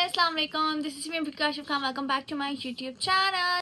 अस्सलाम वालेकुम, this is me Kashif Khan. Welcome back to my YouTube channel.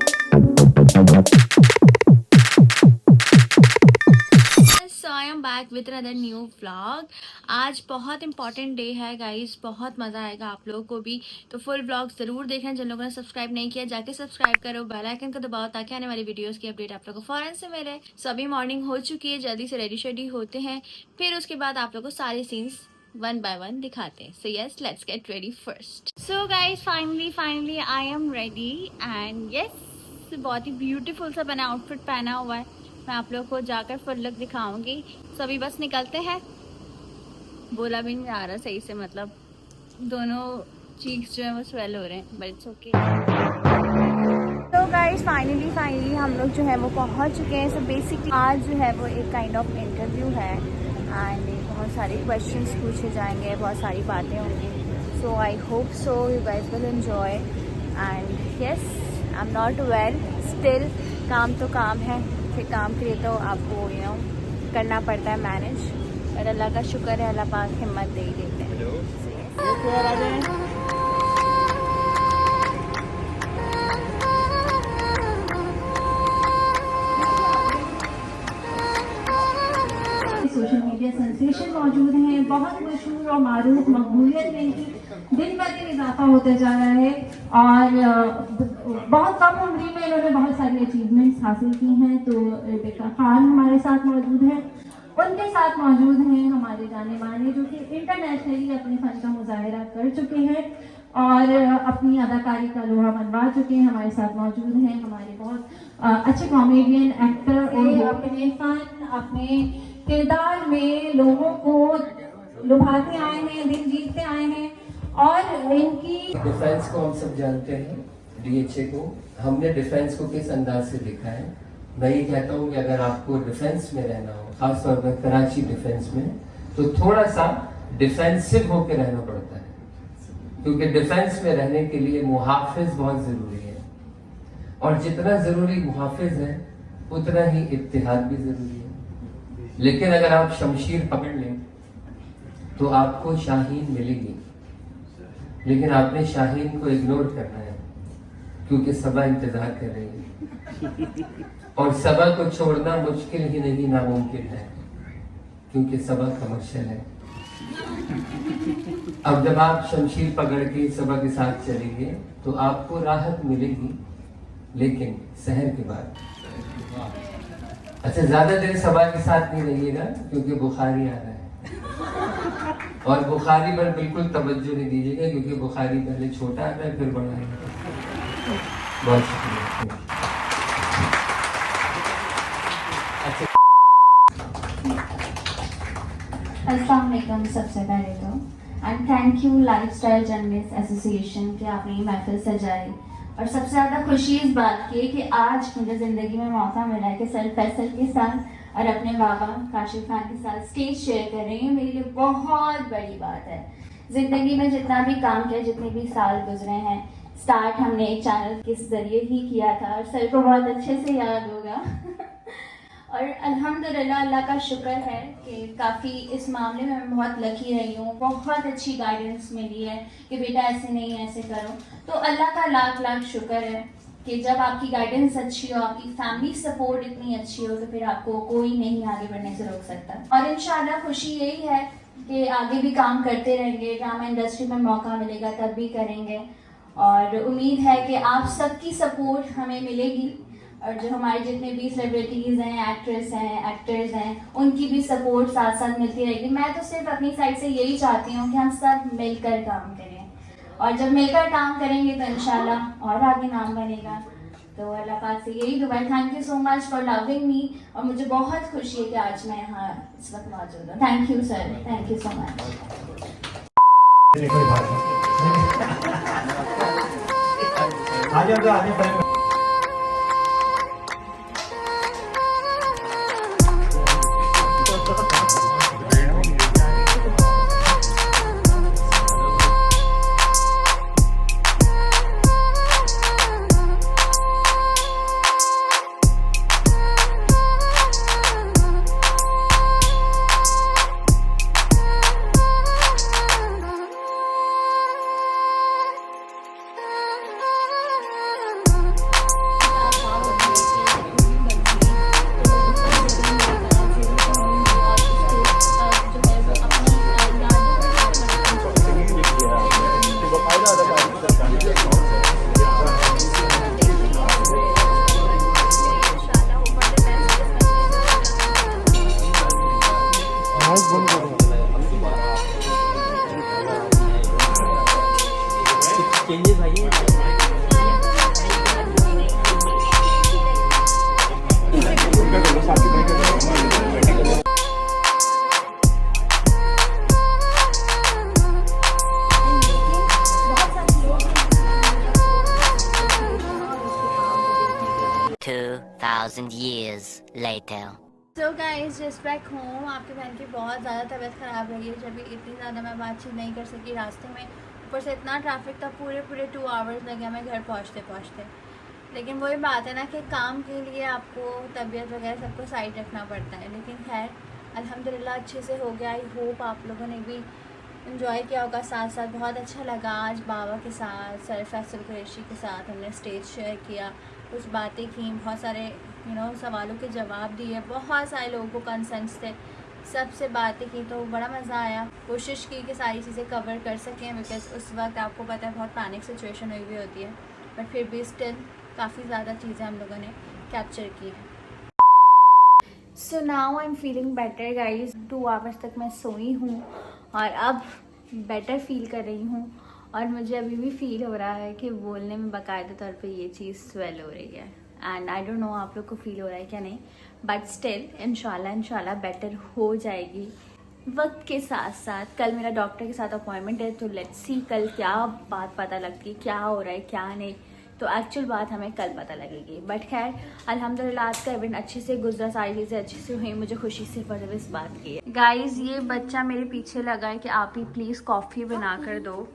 So I am back with another new vlog. आज बहुत important day है guys, बहुत मज़ा आएगा आप लोगों को भी, तो फुल व्लॉग ज़रूर देखना। जिन लोगों ने सब्सक्राइब नहीं किया जाके सब्सक्राइब करो, बेल आइकन को दबाओ ताकि आने वाली वीडियोस की अपडेट आप लोगों को फ़ौरन से मिले। सो अभी मॉर्निंग हो चुकी है, जल्दी से रेडी शेडी होते हैं, फिर उसके बाद आप लोगों को सारे सीन्स वन बाय वन दिखाते हैं। So yes, let's get ready first. So guys finally I am ready and yes, बहुत ही ब्यूटीफुल सा मैंने आउटफिट पहना हुआ है। मैं आप लोगों को जाकर फुल लुक दिखाऊंगी। सो अभी बस निकलते हैं। बोला भी नहीं आ रहा सही से, मतलब दोनों चीक्स जो है वो स्वेल हो रहे हैं, बट इट्स ओके। तो गाइज फाइनली हम लोग जो है वो पहुंच चुके हैं। सो बेसिकली आज जो है वो एक काइंड ऑफ इंटरव्यू है एंड बहुत सारे क्वेश्चंस पूछे जाएंगे, बहुत सारी बातें होंगी। So I hope so you guys will enjoy and yes, I am not well still. काम तो काम है, फिर काम के लिए तो आपको करना पड़ता है मैनेज, पर अल्लाह का शुक्र है, अल्लाह पाक हिम्मत दे ही देते हैं। सोशल मीडिया सेंसेशन मौजूद हैं, बहुत मशहूर और मारूफ, मकबूलियत में इनकी दिन ब दिन इजाफा होता जा रहा है और बहुत कम उम्र में इन्होंने बहुत सारी अचीवमेंट्स हासिल की हैं। तो रेबेका खान हमारे साथ मौजूद हैं, उनके साथ मौजूद हैं हमारे जाने माने जो कि इंटरनेशनली अपने फन का मुजाहिरा कर चुके हैं और अपनी अदाकारी का लोहा मनवा चुके हैं। हमारे साथ मौजूद हैं हमारे बहुत अच्छे कॉमेडियन एक्टर और अपने फन, अपने किरदार में लोगों को लुभाते आए हैं, दिल जीतते आए हैं। और इनकी डिफेंस को हम सब जानते हैं, डीएचए को हमने डिफेंस को किस अंदाज से देखा है। मैं ये कहता हूँ कि अगर आपको डिफेंस में रहना हो, खासतौर पर कराची डिफेंस में, तो थोड़ा सा डिफेंसिव होकर रहना पड़ता है, क्योंकि डिफेंस में रहने के लिए मुहाफिज बहुत जरूरी है और जितना जरूरी मुहाफिज है उतना ही इत्तेहाद भी जरूरी है। लेकिन अगर आप शमशीर पकड़ लें तो आपको शाहीन मिलेगी, लेकिन आपने शाहीन को इग्नोर करना है क्योंकि सबा इंतजार कर रही है और सबा को छोड़ना मुश्किल ही नहीं नामुमकिन है, क्योंकि सबा कमर्शियल है। अब जब आप शमशीर पकड़ के सबा के साथ चलेंगे तो आपको राहत मिलेगी, लेकिन सहर के बाद। अच्छा, ज्यादा देर सबा के साथ नहीं रहिएगा क्योंकि बुखारी आ रहा है और बुखारी पर बिल्कुल तवज्जो नहीं दीजिएगा क्योंकि बुखारी पहले छोटा आता है फिर बड़ा है। बहुत शुक्रिया। अस्सलाम वालेकुम सबसे पहले तो, and thank you lifestyle journalist association कि आपने ये महफिल सजाई। और सबसे ज़्यादा खुशी इस बात की है कि आज मुझे ज़िंदगी में मौका मिला है कि सर फैसल के साथ और अपने बाबा काशिफ खान के साथ स्टेज शेयर कर रही हूँ। मेरे लिए बहुत बड़ी बात है। ज़िंदगी में जितना भी काम किया, जितने भी साल गुजरे हैं, स्टार्ट हमने एक चैनल के ज़रिए ही किया था और सर को बहुत अच्छे से याद होगा और अल्हम्दुलिल्लाह अल्लाह का शुक्र है कि काफ़ी इस मामले में मैं बहुत लकी रही हूँ। बहुत अच्छी गाइडेंस मिली है कि बेटा ऐसे नहीं ऐसे करो। तो अल्लाह का लाख लाख शुक्र है कि जब आपकी गाइडेंस अच्छी हो, आपकी फैमिली सपोर्ट इतनी अच्छी हो, तो फिर आपको कोई नहीं आगे बढ़ने से रोक सकता। और इंशाल्लाह खुशी यही है कि आगे भी काम करते रहेंगे, ड्रामा इंडस्ट्री में मौका मिलेगा तब भी करेंगे और उम्मीद है कि आप सबकी सपोर्ट हमें मिलेगी और जो हमारे जितने भी सेलिब्रिटीज़ हैं, एक्ट्रेस हैं, एक्टर्स हैं, उनकी भी सपोर्ट साथ साथ मिलती रहेगी। मैं तो सिर्फ अपनी साइड से यही चाहती हूँ कि हम सब मिलकर काम करें और जब मिलकर काम करेंगे तो इंशाल्लाह और आगे नाम बनेगा। तो अल्लाह पाक से यही दुआ है। Thank you so much for loving me और मुझे बहुत खुशी है कि आज मैं यहाँ इस वक्त मौजूद हूँ। Thank you sir, thank you so much. आगे चेंजेस आई हैं। 2,000 years later. So guys just back home. आपकी बहन की बहुत ज़्यादा तबीयत ख़राब रही है, जब इतनी ज़्यादा मैं बातचीत नहीं कर सकी रास्ते में, ऊपर से इतना ट्रैफिक था, पूरे 2 आवर्स लगे हमें घर पहुँचते। लेकिन वही बात है ना कि काम के लिए आपको तबीयत वगैरह सबको साइड रखना पड़ता है। लेकिन खैर अल्हम्दुलिल्लाह अच्छे से हो गया। आई होप आप लोगों ने भी इन्जॉय किया होगा। साथ साथ बहुत अच्छा लगा आज बाबा के साथ, सर फैसल कुरैशी के साथ हमने स्टेज शेयर किया, कुछ बातें की, बहुत सारे सवालों के जवाब दिए, बहुत सारे लोगों को कंसर्न्स थे, सबसे बातें की, तो बड़ा मज़ा आया। कोशिश की कि सारी चीज़ें कवर कर सकें, बिकॉज उस वक्त आपको पता है बहुत पैनिक सिचुएशन हुई हुई होती है, बट फिर भी स्टिल काफ़ी ज़्यादा चीज़ें हम लोगों ने कैप्चर की है। So now I am feeling better guys. 2 hours तक मैं सोई हूँ और अब बेटर फील कर रही हूँ, और मुझे अभी भी फील हो रहा है कि बोलने में बाकायदा तौर पे ये चीज़ स्वेल हो रही है। एंड आई डोंट नो आप लोग को फील हो रहा है क्या नहीं, बट स्टिल इंशाल्लाह बेटर हो जाएगी वक्त के साथ साथ। कल मेरा डॉक्टर के साथ अपॉइंटमेंट है, तो लेट्स सी कल क्या बात पता लगती है, क्या हो रहा है क्या नहीं, तो एक्चुअल बात हमें कल पता लगेगी। बट खैर अल्हम्दुलिल्लाह आज का इवेंट अच्छे से गुजरा, सारी चीज़ें अच्छे से हुई, मुझे खुशी सिर्फ और सिर्फ इस बात की है। गाइज ये बच्चा मेरे पीछे लगा है कि आप ही प्लीज़ कॉफ़ी बना कर दो।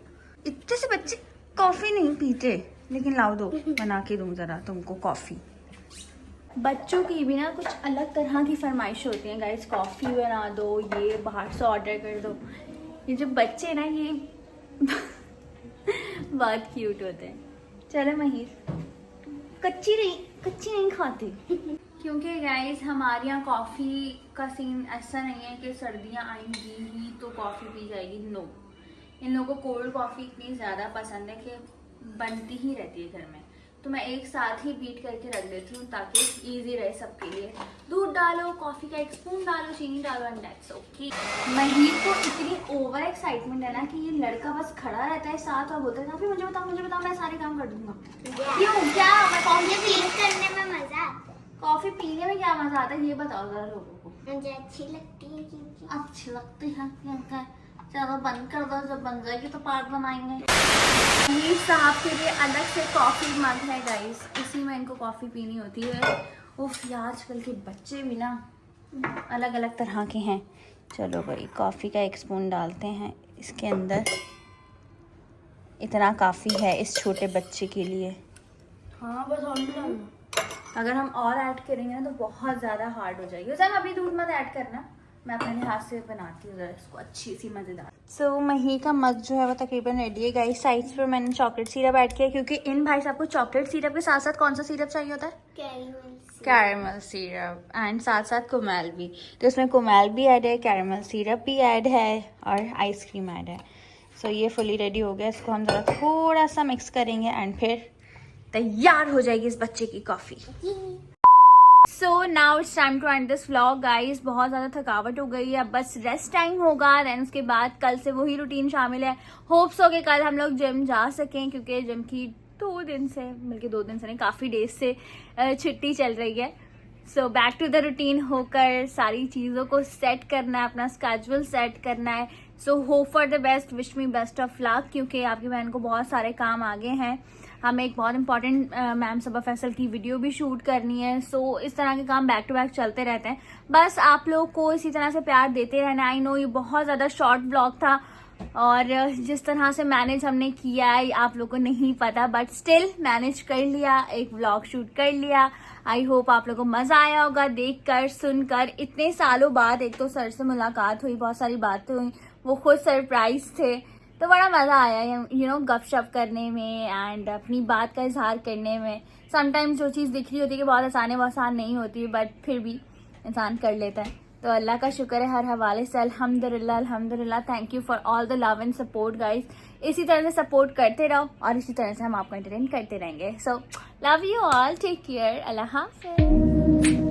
इतने से बच्चे कॉफ़ी नहीं पीते, लेकिन लाओ दो, बना के दूँ ज़रा तुमको कॉफ़ी। बच्चों की भी ना कुछ अलग तरह की फरमाइश होती हैं गाइज, कॉफ़ी बना दो, ये बाहर से ऑर्डर कर दो। ये जो बच्चे ना ये बहुत क्यूट होते हैं। चलो महीर, कच्ची नहीं खाते क्योंकि गाइज हमारे यहाँ कॉफ़ी का सीन ऐसा नहीं है कि सर्दियाँ आएंगी ही तो कॉफ़ी पी जाएगी। नो, इन लोगों को कोल्ड कॉफ़ी इतनी ज़्यादा पसंद है कि बनती ही रहती है घर में, तो मैं एक साथ ही बीट करके रख देती हूँ ताकि इजी रहे सबके लिए। दूध डालो, कॉफ़ी का 1 स्पून डालो, चीनी डालो, एंड दैट्स ओके। महीर को इतनी ओवर एक्साइटमेंट है ना कि ये लड़का बस खड़ा रहता है साथ और बोलता है काफी मुझे बताओ मैं सारे काम कर दूंगा। क्यों, क्या मैं कॉफ़ी करने में मजा आता है। कॉफ़ी पीने में क्या मजा आता है ये बताओ जरा लोगों को। मुझे अच्छी लगती है क्योंकि अच्छी लगती है। चलो बंद कर दो, जब बन जाएगी तो पार्ट बनाएंगे। महीर साहब के लिए अलग से कॉफ़ी मग है गाइस, इसी में इनको कॉफ़ी पीनी होती है। उफ, आजकल के बच्चे भी ना अलग अलग तरह के हैं। चलो भाई कॉफ़ी का 1 स्पून डालते हैं इसके अंदर, इतना काफ़ी है इस छोटे बच्चे के लिए। हाँ बस और डालना, अगर हम और ऐड करेंगे ना तो बहुत ज़्यादा हार्ड हो जाएगी। उसे अभी दूध मत ऐड करना, मैं अपने हाथ से बनाती हूँ जरा इसको अच्छी सी मज़ेदार। सो मही का मग जो है वो तकरीबन रेडी है गाइस। साइड्स पर मैंने चॉकलेट सिरप ऐड किया क्योंकि इन भाई साहब को चॉकलेट सिरप के साथ साथ कौन सा सिरप चाहिए होता है? कैरमल सिरप, एंड साथ साथ कुमेल भी, तो इसमें कुमेल भी ऐड है, कैरमल सिरप भी ऐड है और आइसक्रीम ऐड है। सो ये फुली रेडी हो गया, इसको हम ज़रा थोड़ा सा मिक्स करेंगे एंड फिर तैयार हो जाएगी इस बच्चे की coffee. So now it's time to end this vlog guys. बहुत ज़्यादा थकावट हो गई है, अब बस रेस्ट टाइम होगा, देन उसके बाद कल से वही रूटीन शामिल है। होप्स हो कि कल हम लोग जिम जा सकें क्योंकि जिम की 2 दिन से, बल्कि 2 दिन से नहीं काफ़ी डेज से छुट्टी चल रही है। So back to the routine होकर सारी चीज़ों को सेट करना है, अपना स्केड्यूल सेट करना है। So hope for the best, wish me best of luck, क्योंकि आपकी बहन को बहुत सारे काम आगे हैं। हमें एक बहुत इंपॉर्टेंट मैम सबा फैसल की वीडियो भी शूट करनी है। सो इस तरह के काम बैक टू बैक चलते रहते हैं। बस आप लोग को इसी तरह से प्यार देते रहना। आई नो ये बहुत ज़्यादा शॉर्ट ब्लॉग था और जिस तरह से मैनेज हमने किया है आप लोग को नहीं पता, बट स्टिल मैनेज कर लिया, एक व्लॉग शूट कर लिया। आई होप आप लोगों को मज़ा आया होगा देखकर सुनकर। इतने सालों बाद एक तो सर से मुलाकात हुई, बहुत सारी बातें हुई, वो खुद सरप्राइज थे, तो बड़ा मज़ा आया यू नो गपशप करने में एंड अपनी बात का इजहार करने में। समटाइम्स जो चीज़ दिख रही होती है कि बहुत आसान है, वो आसान नहीं होती, बट फिर भी इंसान कर लेता है। तो अल्लाह का शुक्र है हर हवाले से, अल्हम्दुलिल्लाह अल्हम्दुलिल्लाह। Thank you for all the love and support guys. इसी तरह से सपोर्ट करते रहो और इसी तरह से हम आपको एंटरटेन करते रहेंगे। So love you all, take care, अल्लाह हाफ़िज़।